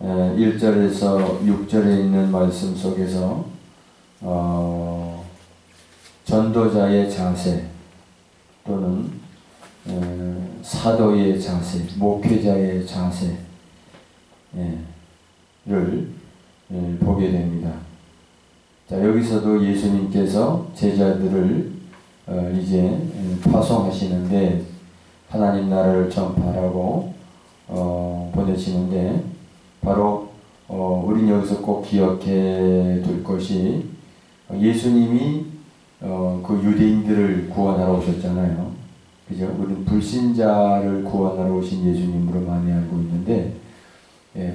1절에서 6절에 있는 말씀 속에서 전도자의 자세 또는 사도의 자세, 목회자의 자세를 보게 됩니다. 자, 여기서도 예수님께서 제자들을 이제 파송하시는데 하나님 나라를 전파하라고 보내시는데 바로 우린 여기서 꼭 기억해 둘 것이 예수님이 그 유대인들을 구원하러 오셨잖아요. 그죠? 우리는 불신자를 구원하러 오신 예수님으로 많이 알고 있는데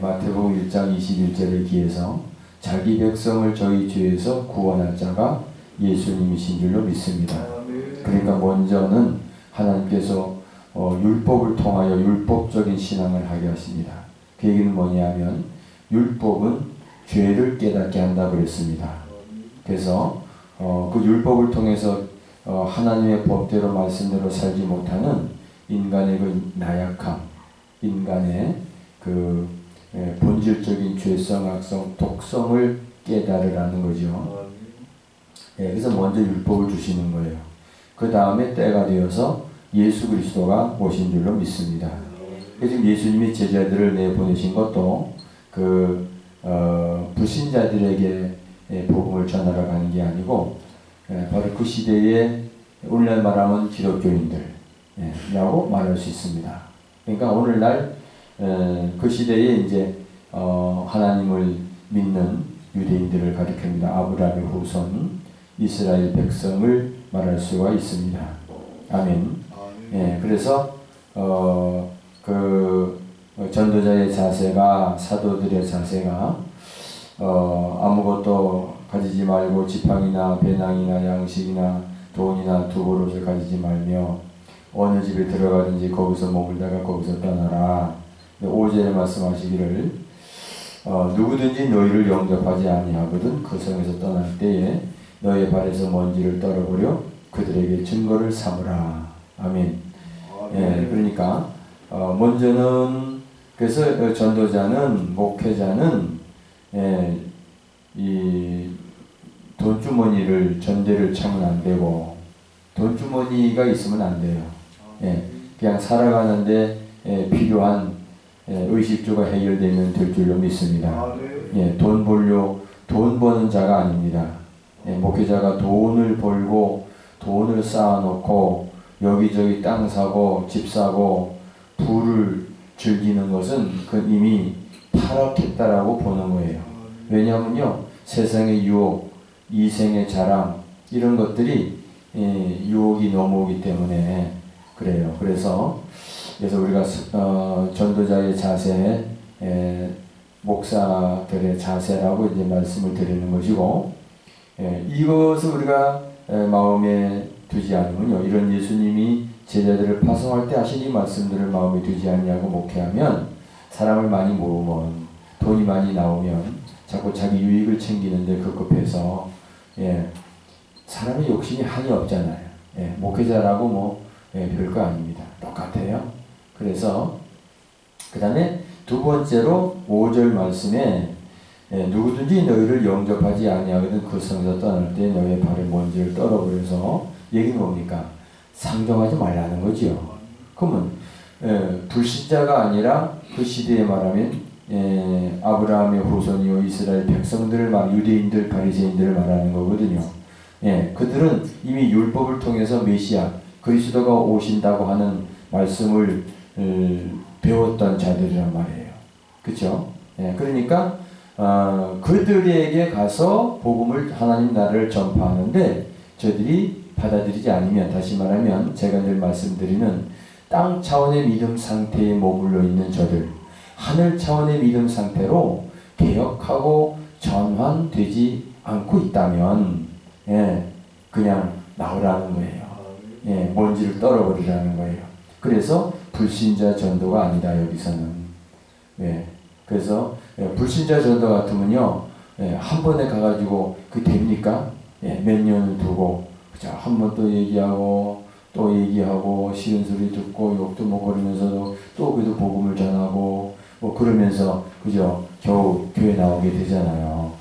마태복음 1장 21절에 기해서 자기 백성을 저희 죄에서 구원할 자가 예수님이신 줄로 믿습니다. 그러니까 먼저는 하나님께서 율법을 통하여 율법적인 신앙을 하게 하십니다. 그 얘기는 뭐냐면 율법은 죄를 깨닫게 한다고 그랬습니다. 그래서 그 율법을 통해서 하나님의 법대로 말씀대로 살지 못하는 인간의 그 나약함, 인간의 그 본질적인 죄성, 악성, 독성을 깨달으라는 거죠. 그래서 먼저 율법을 주시는 거예요. 그 다음에 때가 되어서 예수 그리스도가 오신 줄로 믿습니다. 지금 예수님이 제자들을 내보내신 것도 그 불신자들에게 복음을 전하러 가는 게 아니고 바로 그 시대에 오늘날 말하면 기독교인들이라고 말할 수 있습니다. 그러니까 오늘날 그 시대에 이제 하나님을 믿는 유대인들을 가리킵니다. 아브라함의 후손 이스라엘 백성을 말할 수가 있습니다. 아멘. 그래서 그 전도자의 자세가 사도들의 자세가 아무것도 가지지 말고 지팡이나 배낭이나 양식이나 돈이나 두보롯을 가지지 말며 어느 집에 들어가든지 거기서 머물다가 거기서 떠나라. 5절에 말씀하시기를 누구든지 너희를 영접하지 아니하거든 그 성에서 떠날 때에 너의 발에서 먼지를 떨어버려 그들에게 증거를 삼으라. 아멘. 그러니까 먼저는 그래서 전도자는 목회자는 이 돈주머니를 전대를 차면 안 되고 돈주머니가 있으면 안 돼요. 그냥 살아가는데 필요한 의식주가 해결되면 될 줄로 믿습니다. 돈 버는 자가 아닙니다. 목회자가 돈을 벌고 돈을 쌓아놓고 여기저기 땅 사고 집 사고 부를 즐기는 것은 그 이미 타락했다라고 보는 거예요. 왜냐하면요 세상의 유혹, 이생의 자랑 이런 것들이 유혹이 넘어오기 때문에 그래요. 그래서 우리가 전도자의 자세, 목사들의 자세라고 이제 말씀을 드리는 것이고 이것을 우리가 마음에 두지 않으면요 이런 예수님이 제자들을 파송할 때 하신 이 말씀들을 마음에 두지 않냐고 목회하면 사람을 많이 모으면 돈이 많이 나오면 자꾸 자기 유익을 챙기는데 급급해서 사람의 욕심이 한이 없잖아요. 목회자라고 뭐 별거 아닙니다. 똑같아요. 그래서 그 다음에 두 번째로 5절 말씀에 누구든지 너희를 영접하지 아니하거든 그 성에서 떠날 때 너희의 발에 먼지를 떨어버려서 얘기는 뭡니까? 상종하지 말라는 거지요. 그러면 불신자가 아니라 그 시대에 말하면 아브라함의 후손이요 이스라엘 백성들을 유대인들 바리새인들을 말하는 거거든요. 그들은 이미 율법을 통해서 메시아 그리스도가 오신다고 하는 말씀을 배웠던 자들이란 말이에요. 그렇죠? 그러니까 그들에게 가서 복음을 하나님 나라를 전파하는데 저들이 받아들이지 않으면 다시 말하면 제가 늘 말씀드리는 땅 차원의 믿음 상태에 머물러 있는 저들 하늘 차원의 믿음 상태로 개혁하고 전환되지 않고 있다면 그냥 나오라는 거예요. 먼지를 떨어버리라는 거예요. 그래서 불신자 전도가 아니다 여기서는. 그래서 불신자 전도 같으면요 한 번에 가가지고 그 됩니까? 몇 년을 두고 한 번 또 얘기하고 또 얘기하고 싫은 소리 듣고 욕도 먹거리면서도 또 그래도 복음을 전하고 뭐 그러면서 그저 겨우 교회 나오게 되잖아요.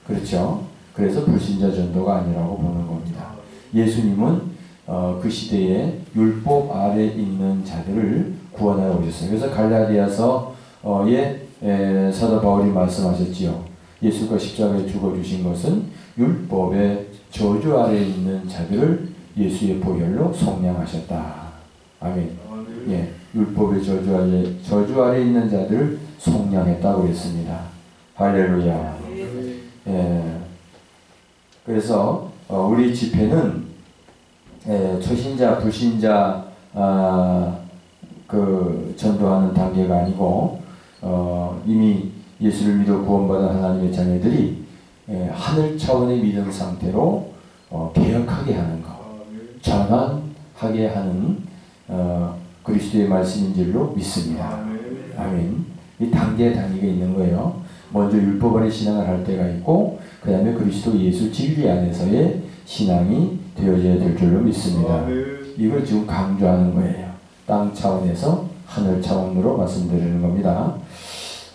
그렇죠? 그래서 불신자 전도가 아니라고 보는 겁니다. 예수님은 그 시대에 율법 아래 있는 자들을 구원하러 오셨어요. 그래서 갈라디아서에 사도 바울이 말씀하셨지요. 예수가 십자가에 죽어주신 것은 율법의 저주 아래 있는 자들을 예수의 보혈로 속량하셨다. 아멘. 예, 율법의 저주 아래 있는 자들을 속량했다고 했습니다. 할렐루야. 예, 그래서 우리 집회는 초신자, 불신자 그 전도하는 단계가 아니고 이미 예수를 믿어 구원받은 하나님의 자녀들이 하늘 차원의 믿음 상태로 개혁하게 하는 것, 전환하게 하는 그리스도의 말씀인 줄로 믿습니다. 아멘. 이 단계가 있는 거예요. 먼저 율법 아래 신앙을 할 때가 있고 그 다음에 그리스도 예수 진리 안에서의 신앙이 되어져야 될 줄로 믿습니다. 이걸 지금 강조하는 거예요. 땅 차원에서 하늘 차원으로 말씀드리는 겁니다.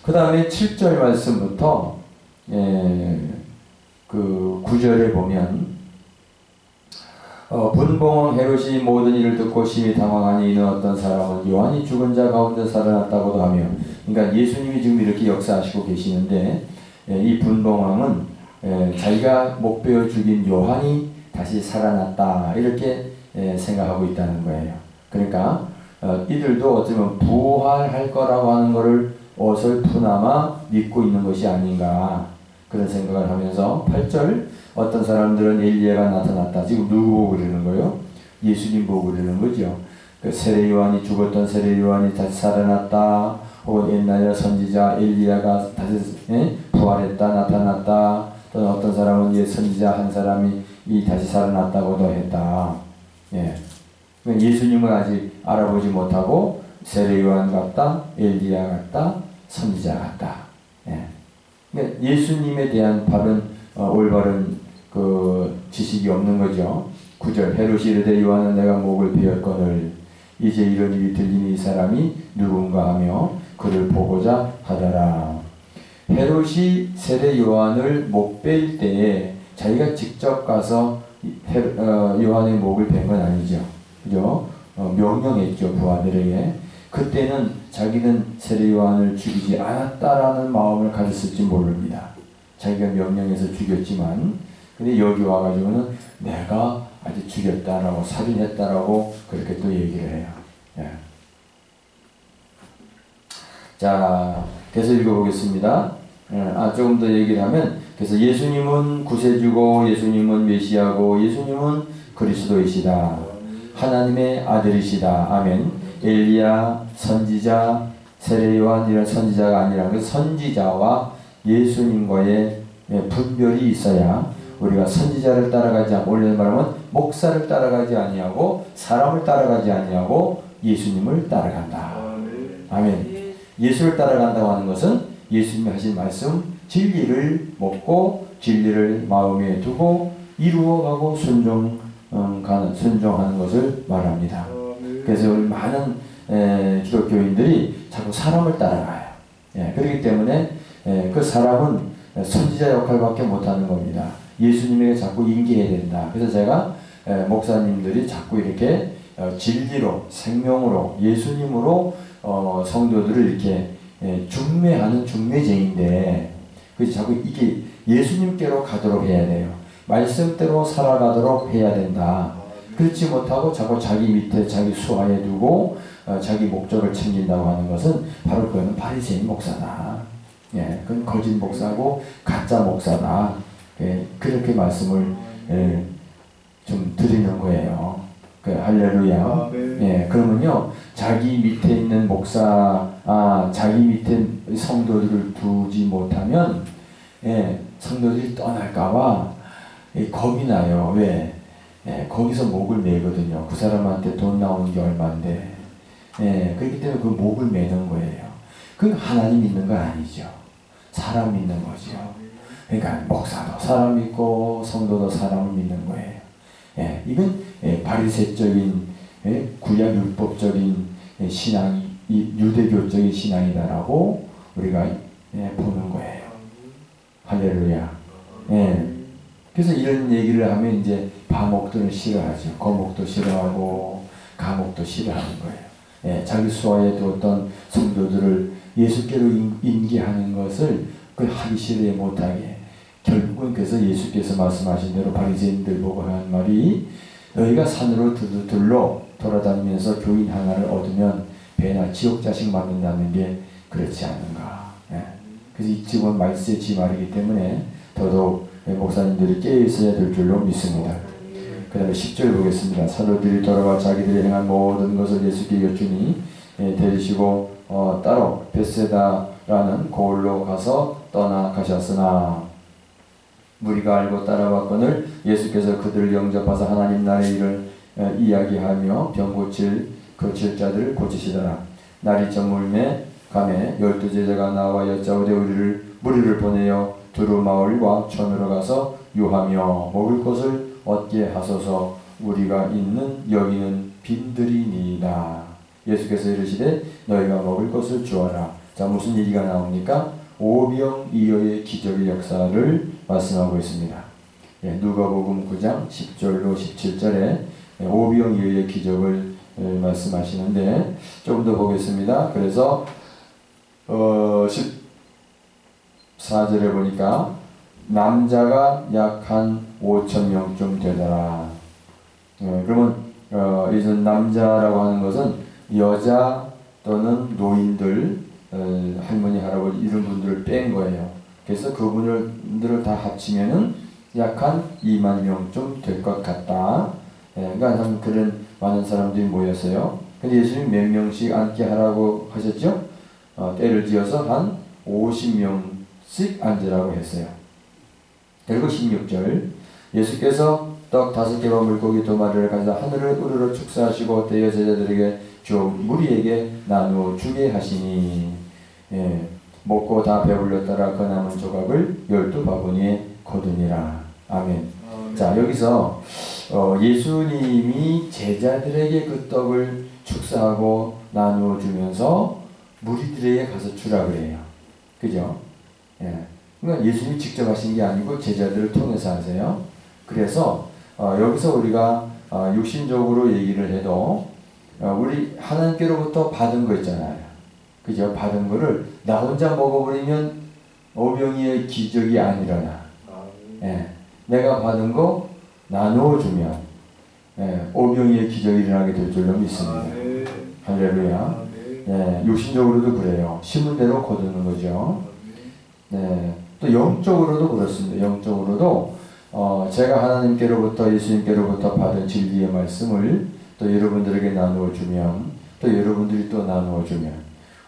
그 다음에 7절 말씀부터 그 9절에 보면 분봉왕 헤롯이 모든 일을 듣고 심히 당황하니 이는 어떤 사람은 요한이 죽은 자 가운데 살아났다고도 하며, 그러니까 예수님이 지금 이렇게 역사하시고 계시는데 이 분봉왕은 자기가 목베어 죽인 요한이 다시 살아났다 이렇게 생각하고 있다는 거예요. 그러니까 이들도 어쩌면 부활할 거라고 하는 것을 어설프나마 믿고 있는 것이 아닌가 그런 생각을 하면서 8절 어떤 사람들은 엘리야가 나타났다. 지금 누구 보고 그러는 거예요? 예수님 보고 그러는 거죠. 그 세례 요한이 죽었던 세례 요한이 다시 살아났다. 혹은 옛날에 선지자 엘리야가 다시 부활했다 나타났다. 또는 어떤 사람은 옛 선지자 한 사람이 다시 살아났다고도 했다. 예. 예수님을 아직 알아보지 못하고 세례 요한 같다, 엘리야 같다, 선지자 같다. 예. 그러니까 예수님에 대한 바른 올바른 그 지식이 없는 거죠. 9절 헤롯이 이르되 요한은 내가 목을 베었거늘 이제 이런 일이 들리니 이 사람이 누군가 하며 그를 보고자 하더라. 헤롯이 세례 요한을 목 뺄 때에 자기가 직접 가서 요한의 목을 벤 건 아니죠. 그죠? 명령했죠. 부하들에게. 그때는 자기는 세례 요한을 죽이지 않았다라는 마음을 가졌을지 모릅니다. 자기가 명령해서 죽였지만 근데 여기 와가지고는 내가 아직 죽였다라고 살인했다라고 그렇게 또 얘기를 해요. 예. 자, 계속 읽어보겠습니다. 조금 더 얘기를 하면 그래서 예수님은 구세주고 예수님은 메시아고 예수님은 그리스도이시다. 하나님의 아들이시다. 아멘. 엘리야, 선지자, 세례 요한 이런 선지자가 아니라 그 선지자와 예수님과의 분별이 있어야 우리가 선지자를 따라가지 않고 원래 말하면 목사를 따라가지 아니하고 사람을 따라가지 아니하고 예수님을 따라간다. 아멘. 예수를 따라간다고 하는 것은 예수님이 하신 말씀 진리를 먹고 진리를 마음에 두고 이루어가고 순종하는 것을 말합니다. 그래서 우리 많은 기독교인들이 자꾸 사람을 따라가요. 예, 그렇기 때문에 그 사람은 선지자 역할밖에 못하는 겁니다. 예수님에게 자꾸 인계해야 된다. 그래서 제가 목사님들이 자꾸 이렇게 진리로 생명으로 예수님으로 성도들을 이렇게 중매하는 중매쟁인데 그래서 자꾸 이게 예수님께로 가도록 해야 돼요. 말씀대로 살아가도록 해야 된다. 그렇지 못하고 자꾸 자기 밑에 자기 수하에 두고 자기 목적을 챙긴다고 하는 것은 바로 그거는 바리새인 목사다. 예, 그건 거짓 목사고 가짜 목사다. 예, 그렇게 말씀을 좀 드리는 거예요. 할렐루야. 예, 그러면요 자기 밑에 있는 목사, 자기 밑에 성도들을 두지 못하면 성도들이 떠날까봐 겁이 나요. 왜? 거기서 목을 매거든요. 그 사람한테 돈 나오는 게 얼마인데. 그렇기 때문에 그 목을 매는 거예요. 그건 하나님 믿는 건 아니죠. 사람 믿는 거죠. 그러니까 목사도 사람 믿고 성도도 사람을 믿는 거예요. 이건 바리새적인 구약 율법적인 신앙이 유대교적인 신앙이다라고 우리가 보는 거예요. 할렐루야. 그래서 이런 얘기를 하면 이제 바목들은 싫어하죠. 거목도 싫어하고 감옥도 싫어하는 거예요. 자기 수하에 두었던 성도들을 예수께로 인계하는 것을 그 하기 싫어 못하게. 결국은 그래서 예수께서 말씀하신 대로 바리새인들 보고 한 말이 너희가 산으로 들러 돌아다니면서 교인 하나를 얻으면 배나 지옥 자식 만든다는 게 그렇지 않은가. 그래서 이 지금은 말세의 지 말이기 때문에 더더욱 목사님들이 깨어있어야 될 줄로 믿습니다. 그 다음에 10절 보겠습니다. 사도들이 돌아와 자기들이 행한 모든 것을 예수께 여쭈니 데리시고 따로 벳세다라는 고을로 가서 떠나가셨으나 무리가 알고 따라왔거늘 예수께서 그들을 영접하사 하나님 나라의 일을 이야기하며 병 고칠 자들을 고치시더라. 날이 저물매 감에 12제자가 나와 여짜오되 무리를 보내어 두루 마을과 촌으로 가서 유하며 먹을 것을 얻게 하소서. 우리가 있는 여기는 빈들이니이다. 예수께서 이르시되 너희가 먹을 것을 주어라. 자, 무슨 얘기가 나옵니까? 오병이어의 기적의 역사를 말씀하고 있습니다. 누가복음 9장 10절로 17절에 오병이어의 기적을 말씀하시는데 조금 더 보겠습니다. 그래서 14절에 보니까 남자가 약 한 5,000명쯤 되더라. 그러면 이제 남자라고 하는 것은 여자 또는 노인들, 할머니, 할아버지 이런 분들을 뺀 거예요. 그래서 그분들을 다 합치면은 약 한 2만 명쯤 될 것 같다. 그러니까 한 그런 많은 사람들이 모였어요. 근데 예수님 몇 명씩 앉게 하라고 하셨죠? 때를 지어서 한 50명씩 앉으라고 했어요. 그리고 16절 예수께서 떡 5개와 물고기 2마리를 가져다 하늘을 우러러 축사하시고 떼어 제자들에게 주어 무리에게 나누어 주게 하시니 먹고 다 배불렸더라. 그 남은 조각을 12바구니에 거두니라. 아멘. 자, 여기서 예수님이 제자들에게 그 떡을 축사하고 나누어 주면서 무리들에게 가서 주라 그래요. 그죠? 그러니까 예수님이 직접 하신 게 아니고 제자들을 통해서 하세요. 그래서 여기서 우리가 육신적으로 얘기를 해도 우리 하나님께로부터 받은 거 있잖아요. 그죠? 받은 거를 나 혼자 먹어버리면 오병이의 기적이 안 일어나. 내가 받은 거 나누어주면 오병이의 기적이 일어나게 될 줄로 믿습니다. 할렐루야. 육신적으로도 그래요. 심은 대로 거두는 거죠. 또 영적으로도 그렇습니다. 영적으로도 제가 하나님께로부터 예수님께로부터 받은 진리의 말씀을 또 여러분들에게 나누어 주면 또 여러분들이 또 나누어 주면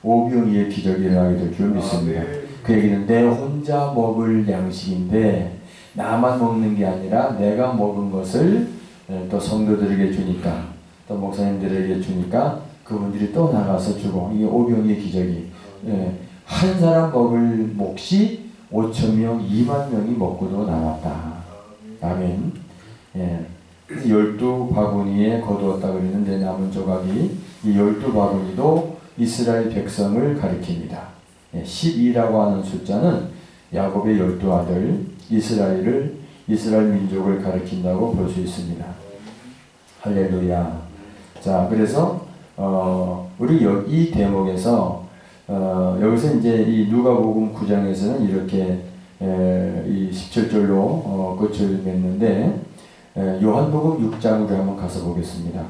오병이의 기적이 일어나게 될 줄 믿습니다. 그 얘기는 내 혼자 먹을 양식인데 나만 먹는 게 아니라 내가 먹은 것을 또 성도들에게 주니까 또 목사님들에게 주니까 그분들이 또 나가서 주고 이게 오병이의 기적이 한 사람 먹을 몫이 5,000명, 2만 명이 먹고도 남았다. 아멘. 12바구니에 거두었다 그랬는데 남은 조각이 이 12바구니도 이스라엘 백성을 가리킵니다. 12라고 하는 숫자는 야곱의 12아들 이스라엘 민족을 가리킨다고 볼 수 있습니다. 할렐루야. 자, 그래서 우리 이 대목에서 여기서 이제 이 누가복음 9장에서는 이렇게 이 17절로 끝을 맺는데 요한복음 6장으로 한번 가서 보겠습니다.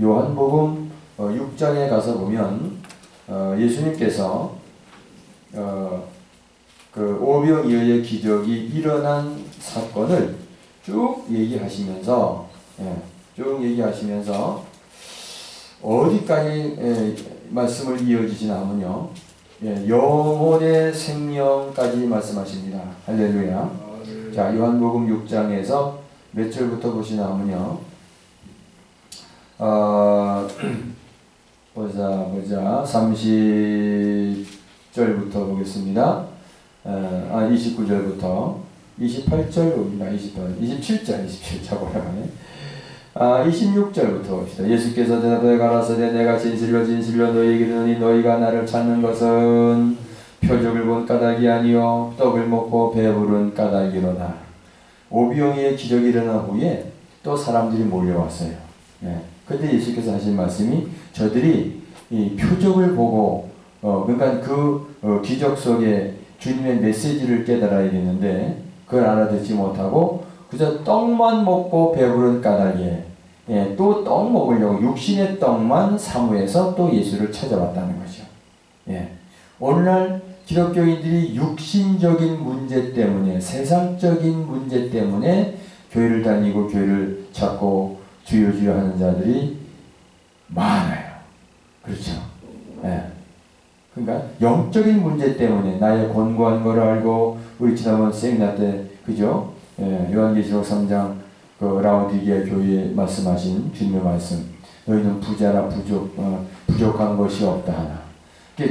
요한복음 6장에 가서 보면 예수님께서 그 오병이어의 기적이 일어난 사건을 쭉 얘기하시면서 어디까지 말씀을 이어지시냐면요, 영혼의 생명까지 말씀하십니다. 할렐루야. 자, 요한복음 6장에서 몇 절부터 보시냐면요, 보자 30절부터 보겠습니다. 29절부터 28절 봅니다. 27절 오랜만에 26절부터 봅시다. 예수께서 대답하여 가라사대 내가 진실로 너희에게 이르노니 너희가 나를 찾는 것은 표적을 본 까닭이 아니요 떡을 먹고 배부른 까닭이로다. 오병이의 기적이 일어난 후에 또 사람들이 몰려왔어요. 근데 예수께서 하신 말씀이 저들이 이 표적을 보고 그러니까 기적 속에 주님의 메시지를 깨달아야겠는데 그걸 알아듣지 못하고 그저 떡만 먹고 배부른 까닭에 또 떡 먹으려고 육신의 떡만 사모해서 또 예수를 찾아왔다는 거죠. 오늘날 기독교인들이 육신적인 문제 때문에 세상적인 문제 때문에 교회를 다니고 교회를 찾고 주여 주여 하는 자들이 많아요. 그렇죠? 그러니까 영적인 문제 때문에 나의 권고한 걸 알고 우리 지난번 세미나 때 그죠? 요한계시록 3장 그 라오디게아 교회에 말씀하신 주님의 말씀 너희는 부자라 부족한 것이 없다 하나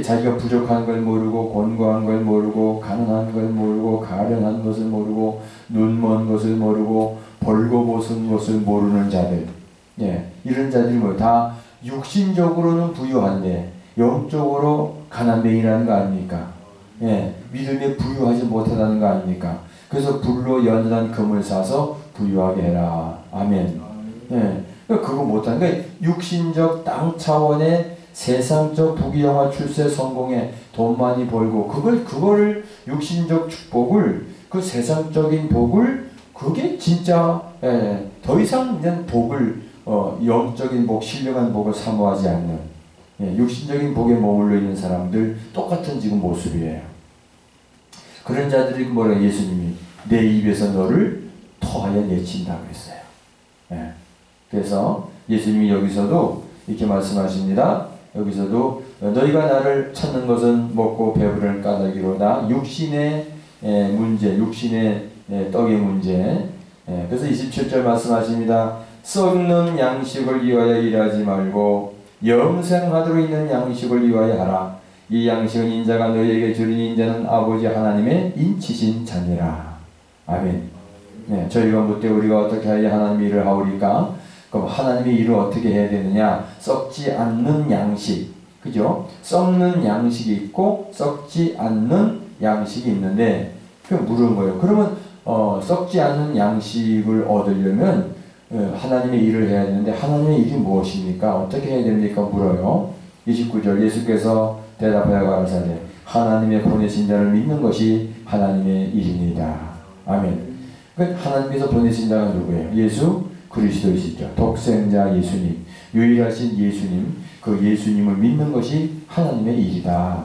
자기가 부족한 걸 모르고 권고한 걸 모르고 가난한 걸 모르고 가련한 것을 모르고 눈먼 것을 모르고 벌거벗은 것을 모르는 자들 이런 자들이 다 육신적으로는 부유한데 영적으로 가난뱅이라는 거 아닙니까? 믿음에 부유하지 못하다는 거 아닙니까? 그래서 불로 연단 금을 사서 부유하게 해라. 아멘. 그거 못하는 거예요. 육신적 땅 차원의 세상적 부귀영화 출세 성공에 돈 많이 벌고 그거를 육신적 축복을 그 세상적인 복을 그게 진짜 더 이상 그냥 복을 영적인 복 신령한 복을 사모하지 않는 육신적인 복에 머물러 있는 사람들 똑같은 지금 모습이에요. 그런 자들이 뭐라 예수님이 내 입에서 너를 토하여 내친다고 했어요. 그래서 예수님이 여기서도 이렇게 말씀하십니다. 여기서도 너희가 나를 찾는 것은 먹고 배부른 까닭이로다. 육신의 문제, 육신의 떡의 문제. 그래서 27절 말씀하십니다. 썩는 양식을 위하여 일하지 말고 영생하도록 있는 양식을 위하여 하라. 이 양식은 인자가 너희에게 주리니 인자는 아버지 하나님의 인치신 자니라. 아멘. 저희가 묻되 우리가 어떻게 하여 하나님의 일을 하오리까? 그럼 하나님의 일을 어떻게 해야 되느냐? 썩지 않는 양식, 그죠? 썩는 양식이 있고 썩지 않는 양식이 있는데 그 물은 거예요. 그러면 썩지 않는 양식을 얻으려면 하나님의 일을 해야 되는데 하나님의 일이 무엇입니까? 어떻게 해야 됩니까? 물어요. 29절 예수께서 대답하여 가라사대 하나님의 보내신 자를 믿는 것이 하나님의 일입니다. 아멘. 하나님께서 보내신 자가 누구예요? 예수 그리스도이시죠. 독생자 예수님, 유일하신 예수님, 그 예수님을 믿는 것이 하나님의 일이다.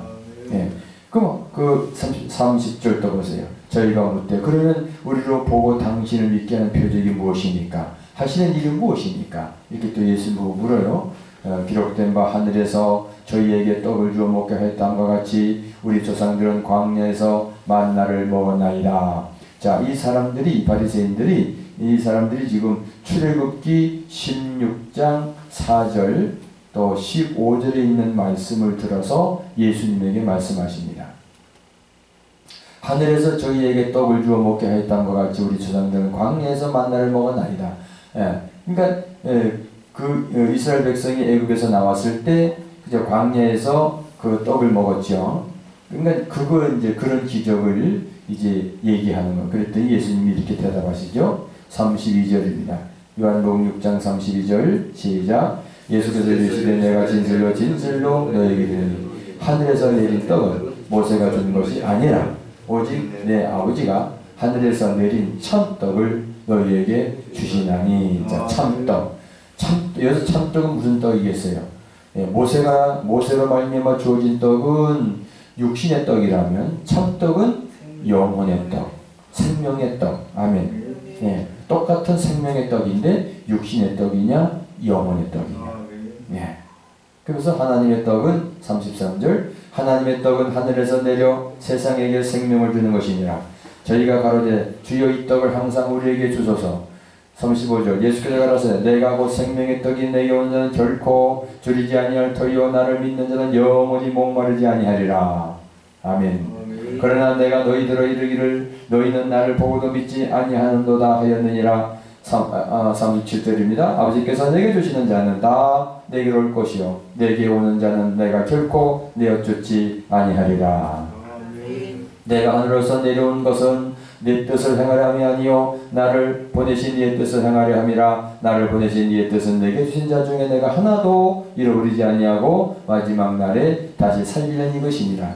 그럼 그 30절 또 보세요. 저희가 묻되 그러면 우리로 보고 당신을 믿게 하는 표적이 무엇입니까? 하시는 일은 무엇입니까? 이렇게 또 예수 보고 물어요. 기록된 바 하늘에서 저희에게 떡을 주어 먹게 했다함과 같이 우리 조상들은 광야에서 만나를 먹었나이다. 자, 이 사람들이 이 바리새인들이 이 사람들이 지금 출애굽기 16장 4절 또 15절에 있는 말씀을 들어서 예수님에게 말씀하십니다. 하늘에서 저희에게 떡을 주어 먹게 했다는 것 같이 우리 조상들은 광야에서 만나를 먹었나이다. 그러니까 그 이스라엘 백성이 애굽에서 나왔을 때 그저 광야에서 그 떡을 먹었죠. 그러니까 그거 이제 그런 기적을 이제 얘기하는 거. 그랬더니 예수님이 이렇게 대답하시죠. 32절입니다. 요한복음 6장 32절 시작. 예수께서 이르시되 내가 진실로 진실로 너에게 이르노니 하늘에서 내린 떡은 모세가 준 것이 아니라 오직 내 아버지가 하늘에서 내린 참떡을 너희에게 주시나니. 자, 참떡. 여기서 참떡은 무슨 떡이겠어요? 모세로 말미암아 주어진 떡은 육신의 떡이라면 참떡은 영혼의 떡, 생명의 떡. 아멘. 똑같은 생명의 떡인데 육신의 떡이냐 영혼의 떡이냐. 그래서 하나님의 떡은 33절 하나님의 떡은 하늘에서 내려 세상에게 생명을 주는 것이니라. 저희가 가로되 주여 이 떡을 항상 우리에게 주소서. 35절 예수께서 가라사대 내가 곧 생명의 떡이 내게 온 자는 결코 줄이지 아니할 터이요 나를 믿는 자는 영원히 목마르지 아니하리라. 아멘. 그러나 내가 너희들어 이르기를 너희는 나를 보고도 믿지 아니하는도다 하였느니라. 37절입니다. 아버지께서 내게 주시는 자는 다 내게로 올 것이요 내게 오는 자는 내가 결코 내어쫓지 아니하리라. 내가 하늘로서 내려온 것은 네 뜻을 행하려 함이 아니요 나를 보내신 이의 뜻을 행하려 함이라. 나를 보내신 이의 뜻은 내게 주신 자 중에 내가 하나도 잃어버리지 아니하고 마지막 날에 다시 살리는 이것이니라.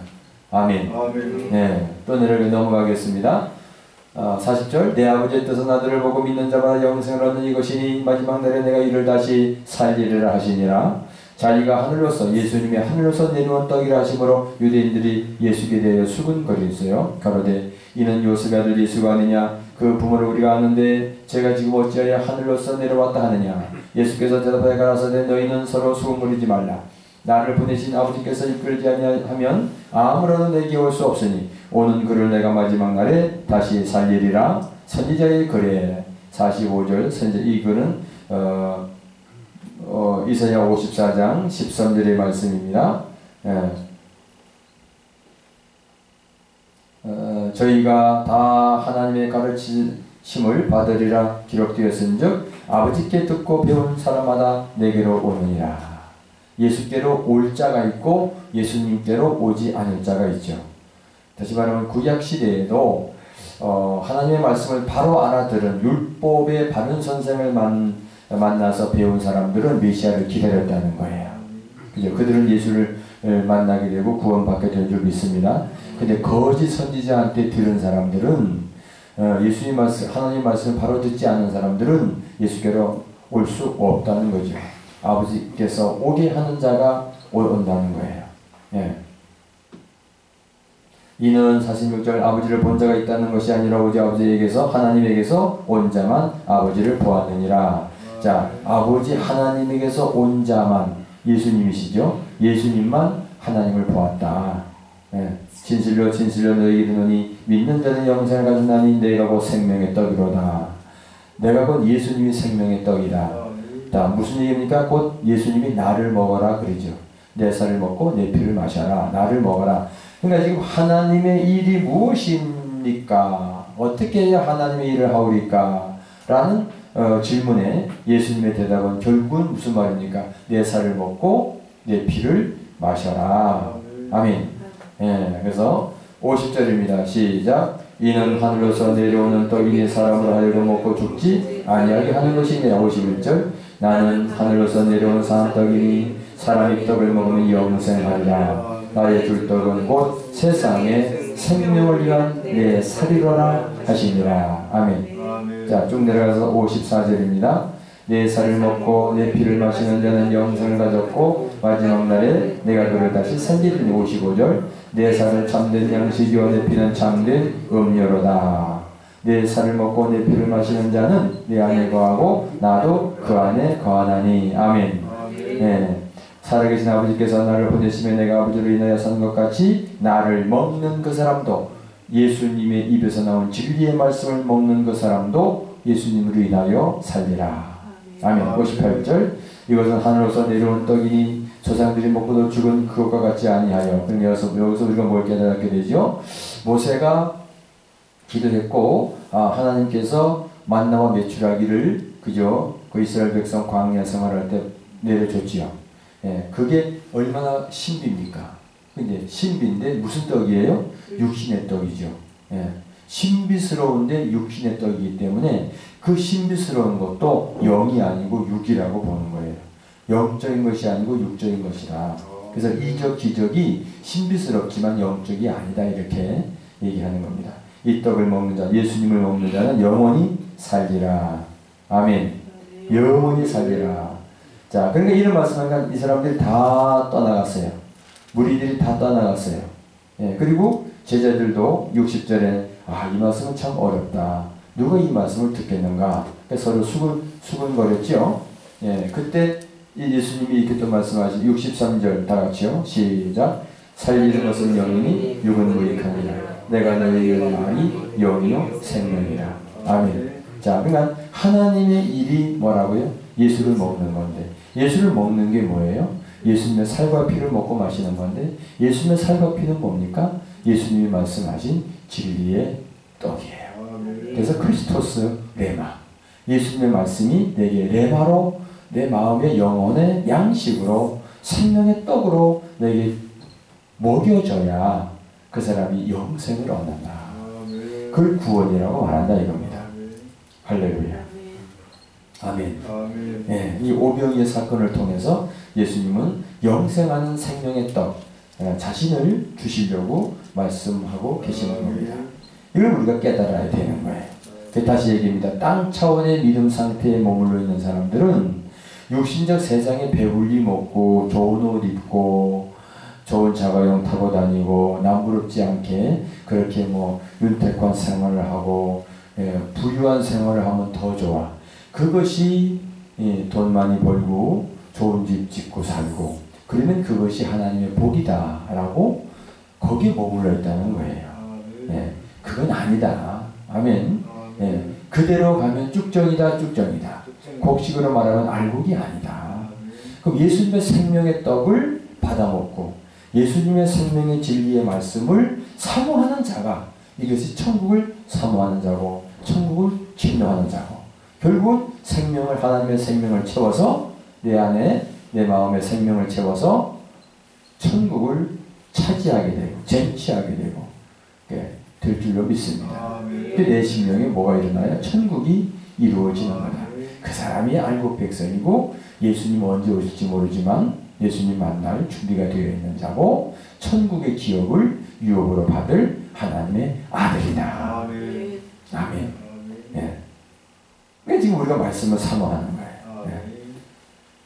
아멘. 아멘. 네, 또 내려가 넘어가겠습니다. 40절 내 아버지의 뜻은 아들을 보고 믿는 자마다 영생을 얻는 이것이니 마지막 날에 내가 이를 다시 살리리라 하시니라. 자기가 하늘로서 예수님이 하늘로서 내려온 떡이라 하심으로 유대인들이 예수께 대하여 수군거렸어요. 가로되 이는 요셉의 아들 예수가 아니냐. 그 부모를 우리가 아는데 제가 지금 어찌하여 하늘로서 내려왔다 하느냐. 예수께서 대답하여 가라사대 너희는 서로 수군거리지 말라. 나를 보내신 아버지께서 이끌지 아니하면 아무로도 내게 올 수 없으니 오는 그를 내가 마지막 날에 다시 살리리라. 선지자의 글에 45절 선지 이 글은 이사야 54장 13절의 말씀입니다. 저희가 다 하나님의 가르치심을 받으리라 기록되었은즉 아버지께 듣고 배운 사람마다 내게로 오느니라. 예수께로 올 자가 있고 예수님께로 오지 않을 자가 있죠. 다시 말하면 구약 시대에도 하나님의 말씀을 바로 알아들은 율법의 바른 선생을 만나서 배운 사람들은 메시아를 기다렸다는 거예요. 그죠? 그들은 예수를 만나게 되고 구원받게 된 줄 믿습니다. 근데 거짓 선지자한테 들은 사람들은 예수님 말씀, 하나님 말씀을 바로 듣지 않은 사람들은 예수께로 올 수 없다는 거죠. 아버지께서 오게 하는 자가 온다는 거예요. 예. 이는 46절 아버지를 본 자가 있다는 것이 아니라 오직 아버지에게서 하나님에게서 온 자만 아버지를 보았느니라. 자, 아버지 하나님에게서 온 자만 예수님이시죠. 예수님만 하나님을 보았다. 예. 진실로 진실로 너희에게 이르노니 믿는 자는 영생을 가진다니 내가 곧 생명의 떡이로다. 내가 곧 예수님이 생명의 떡이다. 자, 무슨 얘기입니까? 곧 예수님이 나를 먹어라 그러죠. 내 살을 먹고 내 피를 마셔라. 나를 먹어라. 그러니까 지금 하나님의 일이 무엇입니까? 어떻게 해야 하나님의 일을 하오리까? 라는 질문에 예수님의 대답은 결국은 무슨 말입니까? 내 살을 먹고 내 피를 마셔라. 아멘. 예, 그래서 50절입니다. 시작. 이는 하늘로서 내려오는 떡이니 사람을 하여금 먹고 죽지 아니하게 하는 것이니라. 51절 나는 하늘로서 내려오는 산떡이니 사람이 떡을 먹으면 영생하리라. 나의 줄 떡은 곧 세상의 생명을 위한 내 살이로라 하시니라. 아멘. 자, 쭉 내려가서 54절입니다. 내 살을 먹고 내 피를 마시는 자는 영생을 가졌고 마지막 날에 내가 그를 다시 살리리니. 55절 내 살은 참된 양식이요 내 피는 참된 음료로다. 내 살을 먹고 내 피를 마시는 자는 내 안에 거하고 나도 그 안에 거하나니. 아멘. 네. 살아계신 아버지께서 나를 보내시며 내가 아버지로 인하여 산 것 같이 나를 먹는 그 사람도, 예수님의 입에서 나온 진리의 말씀을 먹는 그 사람도 예수님으로 인하여 살리라. 아멘. 58절 이것은 하늘로서 내려온 떡이니 조상들이 먹고도 죽은 그것과 같지 아니하여. 그러니까 여기서 우리가 뭘 깨닫게 되죠? 모세가 기도했고 하나님께서 만나와 메추라기를 그저 그 이스라엘 백성 광야 생활할 때 내려줬지요. 예, 그게 얼마나 신비입니까? 근데 신비인데 무슨 떡이에요? 육신의 떡이죠. 예, 신비스러운데 육신의 떡이기 때문에 그 신비스러운 것도 영이 아니고 육이라고 보는 거예요. 영적인 것이 아니고 육적인 것이다. 그래서 이적 기적이 신비스럽지만 영적이 아니다 이렇게 얘기하는 겁니다. 이 떡을 먹는 자, 예수님을 먹는 자는 영원히 살리라. 아멘. 영원히 살리라. 자, 그러니까 이런 말씀하니까 이 사람들이 다 떠나갔어요. 무리들이 다 떠나갔어요. 예, 그리고 제자들도 60절에 이 말씀은 참 어렵다. 누가 이 말씀을 듣겠는가? 서로 수근거렸죠. 예, 그때 예수님이 이렇게 또 말씀하신 63절 다 같이요. 시작. 살리는 것은 영이니 육은 무익하니라. 내가 너희에게 말이 영이요 생명이라. 아멘. 자, 그러니까 하나님의 일이 뭐라고요? 예수를 먹는 건데, 예수를 먹는 게 뭐예요? 예수님의 살과 피를 먹고 마시는 건데, 예수님의 살과 피는 뭡니까? 예수님이 말씀하신 진리의 떡이에요. 그래서 크리스토스 레마, 예수님의 말씀이 내게 레마로 내 마음의 영혼의 양식으로 생명의 떡으로 내게 먹여져야 그 사람이 영생을 얻는다. 그걸 구원이라고 말한다 이겁니다. 할렐루야. 아멘. 예, 이 오병이의 사건을 통해서 예수님은 영생하는 생명의 떡, 자신을 주시려고 말씀하고 계시는 겁니다. 이걸 우리가 깨달아야 되는 거예요. 다시 얘기합니다. 땅 차원의 믿음 상태에 머물러 있는 사람들은 육신적 세상에 배불리 먹고 좋은 옷 입고 좋은 자가용 타고 다니고 남부럽지 않게 그렇게 윤택한 생활을 하고 부유한 생활을 하면 더 좋아. 그것이 돈 많이 벌고 좋은 집 짓고 살고 그러면 그것이 하나님의 복이다 라고 거기에 머물러 있다는 거예요. 그건 아니다. 아멘. 그대로 가면 쭉정이다 쭉정이다. 곡식으로 말하면 알곡이 아니다. 그럼 예수님의 생명의 떡을 받아먹고 예수님의 생명의 진리의 말씀을 사모하는 자가 이것이 천국을 사모하는 자고 천국을 침노하는 자고 결국은 생명을 하나님의 생명을 채워서 내 안에 내 마음의 생명을 채워서 천국을 차지하게 되고 쟁취하게 되고 될 줄로 믿습니다. 내 심령에 뭐가 일어나요? 천국이 이루어지는 거다. 그 사람이 알곡 백성이고 예수님 언제 오실지 모르지만 예수님 만날 준비가 되어 있는 자고 천국의 기업을 유업으로 받을 하나님의 아들이다. 아멘. 그러니까 지금 우리가 말씀을 사모하는 거예요.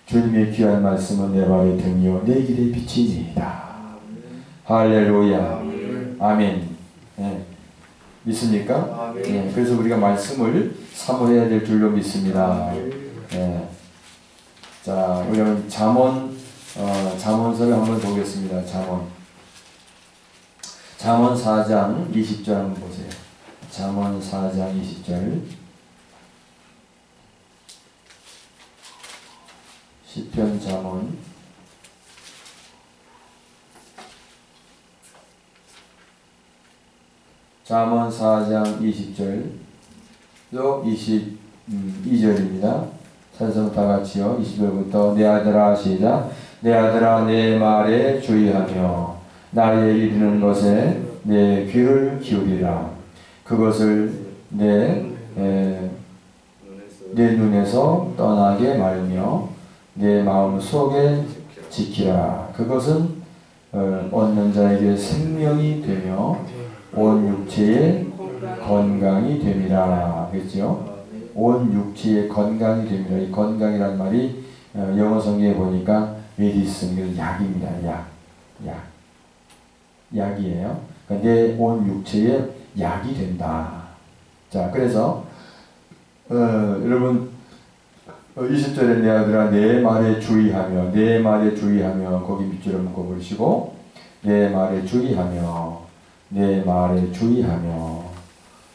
주님의 귀한 말씀은 내 발의 등이요 내 길의 빛이니이다. 할렐루야. 아멘. 믿습니까? 그래서 우리가 말씀을 사모해야 될 줄로 믿습니다. 자, 우리는 잠언서를 한번 보겠습니다. 잠언 4장 20절 한번 보세요. 잠언 4장 20절. 시편 잠언 4장 20절 또 22절입니다. 찬송 다 같이요. 20절부터 내 아들아 시작. 내 아들아 내 말에 주의하며 나의 이르는 것에 내 귀를 기울이라. 그것을 내 눈에서 떠나게 말며 내 마음 속에 지키라. 그것은 얻는 자에게 생명이 되며 온 육체의 건강이 됨이라. 그렇죠? 온 육체의 건강이 됩니다. 이 건강이란 말이 영어 성경에 보니까 메디슨, 약입니다. 약이에요. 그러니까 내 온 육체의 약이 된다. 자, 그래서 여러분 20절에 내 아들아 내 말에 주의하며 내 말에 주의하며 거기 밑줄을 묶어버리시고 내 말에 주의하며 내 말에 주의하며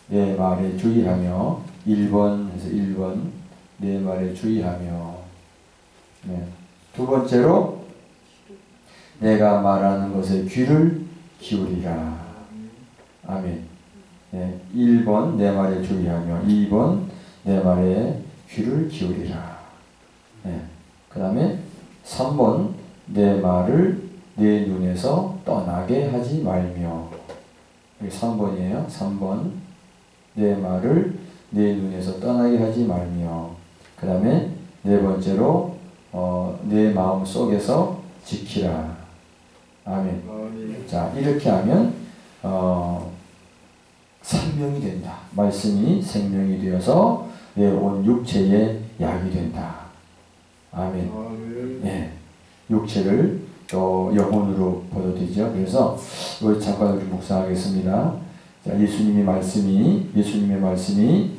내 말에 주의하며 1번 해서 1번 내 말에 주의하며 두 번째로 내가 말하는 것에 귀를 기울이라. 아멘. 1번 내 말에 주의하며 2번 내 말에 귀를 기울이라. 그 다음에 3번 내 말을 내 눈에서 떠나게 하지 말며. 여기 3번이에요. 3번 내 말을 내 눈에서 떠나게 하지 말며. 그 다음에 네 번째로 내 마음 속에서 지키라. 아멘. 자, 이렇게 하면 생명이 된다. 말씀이 생명이 되어서 내 온 육체의 약이 된다. 아멘. 육체를 또 영혼으로 보도 되죠. 그래서 우리 잠깐 우리 묵상하겠습니다. 자, 예수님의 말씀이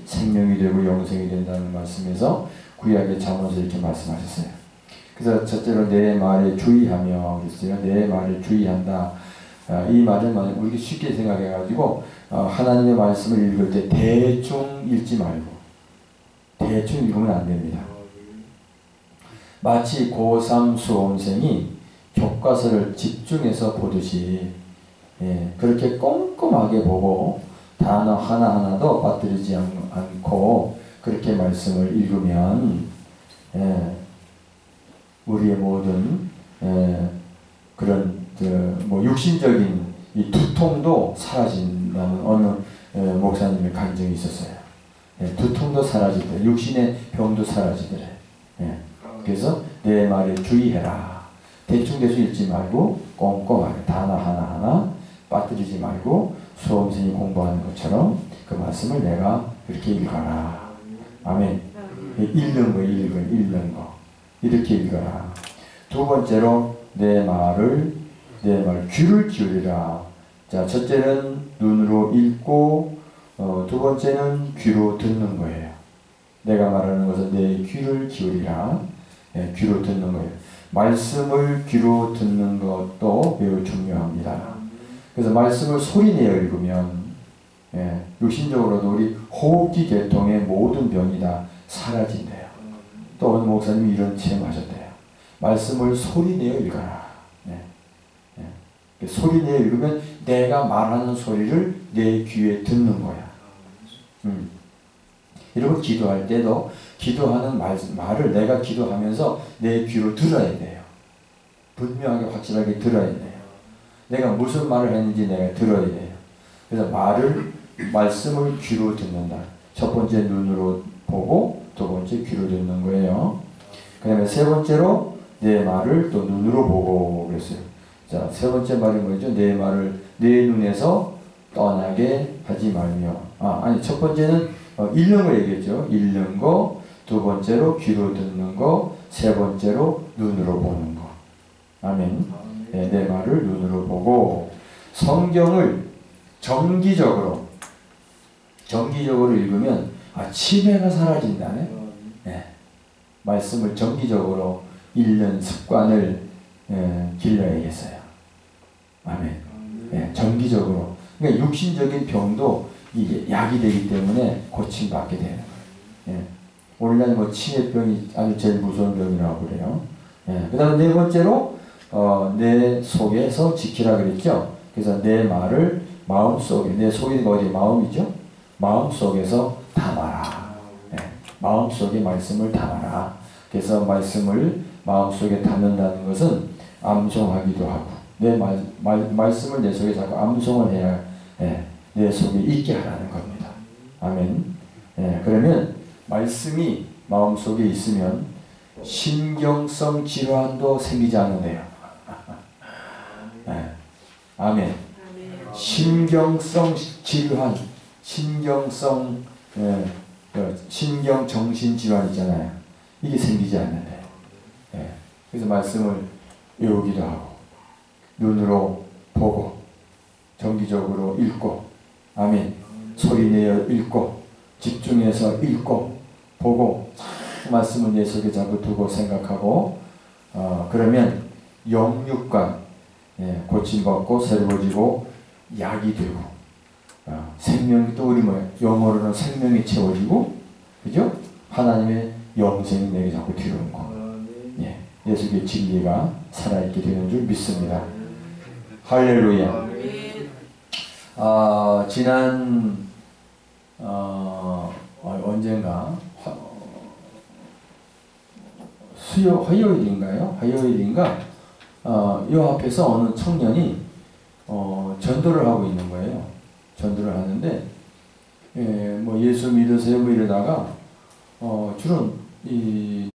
생명이 되고 영생이 된다는 말씀에서 구약의 잠언에서 이렇게 말씀하셨어요. 그래서 첫째로 내 말에 주의하며 그랬어요. 내 말에 주의한다. 이 말은 우리가 쉽게 생각해가지고 하나님의 말씀을 읽을 때 대충 읽지 말고 대충 읽으면 안 됩니다. 마치 고3 수험생이 교과서를 집중해서 보듯이 그렇게 꼼꼼하게 보고 단어 하나하나도 빠뜨리지 않고 그렇게 말씀을 읽으면 우리의 모든 그런 육신적인 이 두통도 사라진다는 어느 목사님의 간증이 있었어요. 두통도 사라지더래. 육신의 병도 사라지더래. 그래서 내 말에 주의해라. 대충 읽지 말고 꼼꼼하게 단어 하나하나 빠뜨리지 말고 수험생이 공부하는 것처럼 그 말씀을 내가 그렇게 읽어라. 아멘. 읽는 거. 이렇게 읽어라. 두 번째로 내 말 귀를 기울이라. 자, 첫째는 눈으로 읽고 두 번째는 귀로 듣는 거예요. 내가 말하는 것은 내 귀를 기울이라. 귀로 듣는 거예요. 말씀을 귀로 듣는 것도 매우 중요합니다. 그래서 말씀을 소리내어 읽으면 육신적으로도 우리 호흡기 계통의 모든 병이 다 사라진대요. 또 어느 목사님이 이런 체험하셨대요. 말씀을 소리내어 읽어라. 소리내어 읽으면 내가 말하는 소리를 내 귀에 듣는 거야. 이러고 기도할 때도 기도하는 말을 내가 기도하면서 내 귀로 들어야 돼요. 분명하게 확실하게 들어야 돼요. 내가 무슨 말을 했는지 내가 들어야 돼요. 그래서 말씀을 귀로 듣는다. 첫 번째 눈으로 보고 두 번째 귀로 듣는 거예요. 그 다음에 세 번째로 내 말을 또 눈으로 보고 그랬어요. 자, 세 번째 말이 뭐죠? 내 말을 내 눈에서 떠나게 하지 말며. 첫 번째는 읽는 거 얘기했죠. 읽는 거. 두 번째로 귀로 듣는 거. 세 번째로 눈으로 보는 거. 아멘. 내 말을 눈으로 보고 성경을 정기적으로 읽으면 치매가 사라진다네. 말씀을 정기적으로 읽는 습관을 길러야겠어요. 아멘. 정기적으로. 그러니까 육신적인 병도 이게 약이 되기 때문에 고침받게 되는 거예요. 오늘날 치매병이 아주 제일 무서운 병이라고 그래요. 그 다음에 네 번째로 내 속에서 지키라 그랬죠. 그래서 내 말을 마음속에, 내 속이 어디 마음이죠? 마음속에서 담아라. 마음속에 말씀을 담아라. 그래서 말씀을 마음속에 담는다는 것은 암송하기도 하고 내 말씀을 내 속에 자꾸 암송을 해야 내 속에 있게 하라는 겁니다. 아멘. 그러면 말씀이 마음속에 있으면 신경성 질환도 생기지 않는데요. 아멘. 신경성 질환, 신경정신 질환 있잖아요. 이게 생기지 않는데요. 그래서 말씀을 외우기도 하고 눈으로 보고 정기적으로 읽고 아멘. 소리내어 읽고 집중해서 읽고 보고 말씀을 내 속에 자꾸 두고 생각하고 그러면 영육간 고침받고 새로워지고 약이 되고 생명이 또 우리 영어로는 생명이 채워지고 그죠? 하나님의 영생이 내게 자꾸 들어오고 내 속에 진리가 살아있게 되는 줄 믿습니다. 할렐루야. 지난 언젠가 화요일인가 요 앞에서 어느 청년이 전도를 하고 있는 거예요. 전도를 하는데 예수 믿으세요 이러다가 주로 이